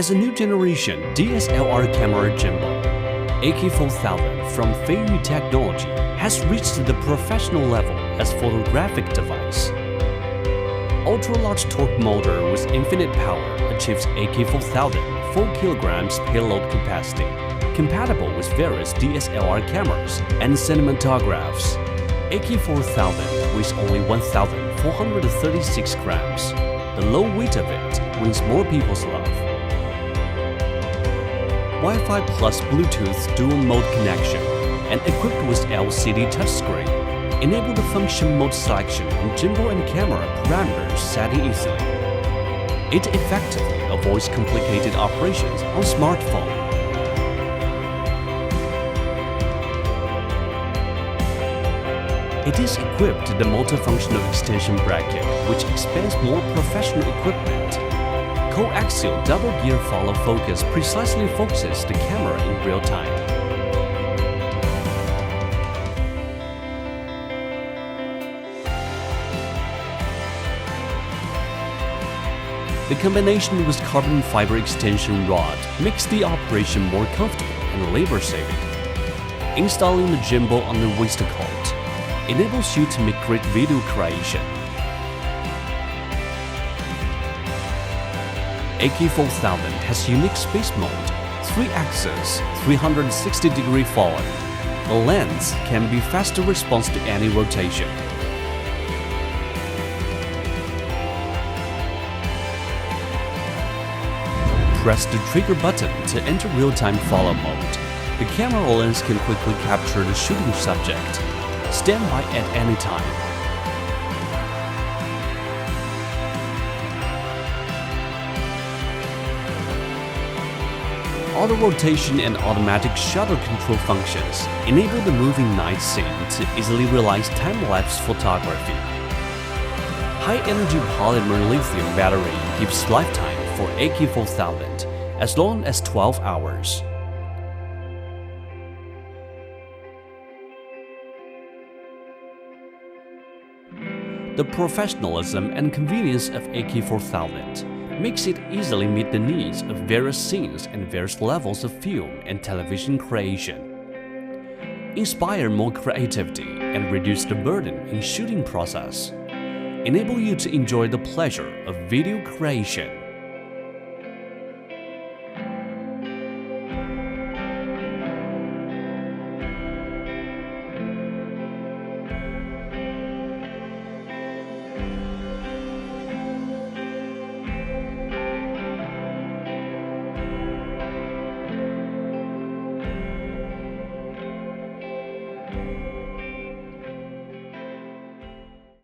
As a new generation DSLR camera gimbal, AK4000 from FeiyuTech technology has reached the professional level as photographic device. Ultra-large torque motor with infinite power achieves AK4000 4 kg payload capacity, compatible with various DSLR cameras and cinematographs. AK4000 weighs only 1,436 grams. The low weight of it wins more people's love. Wi-Fi plus Bluetooth dual-mode connection and equipped with LCD touchscreen enable the function mode selection and gimbal and camera parameters setting easily. It effectively avoids complicated operations on smartphone. It is equipped with the multifunctional extension bracket, which expands more professional equipment. Coaxial double gear follow focus precisely focuses the camera in real time. The combination with carbon fiber extension rod makes the operation more comfortable and labor-saving. Installing the gimbal on the waistcoat enables you to make great video creation. AK4000 has unique space mode, 3-axis, 360-degree forward. The lens can be faster response to any rotation. Press the trigger button to enter real-time follow mode. The camera lens can quickly capture the shooting subject. Stand by at any time. Auto rotation and automatic shutter control functions enable the moving night scene to easily realize time-lapse photography. High-energy polymer lithium battery gives lifetime for AK4000 as long as 12 hours. The professionalism and convenience of AK4000 makes it easily meet the needs of various scenes and various levels of film and television creation. Inspire more creativity and reduce the burden in shooting process. Enable you to enjoy the pleasure of video creation.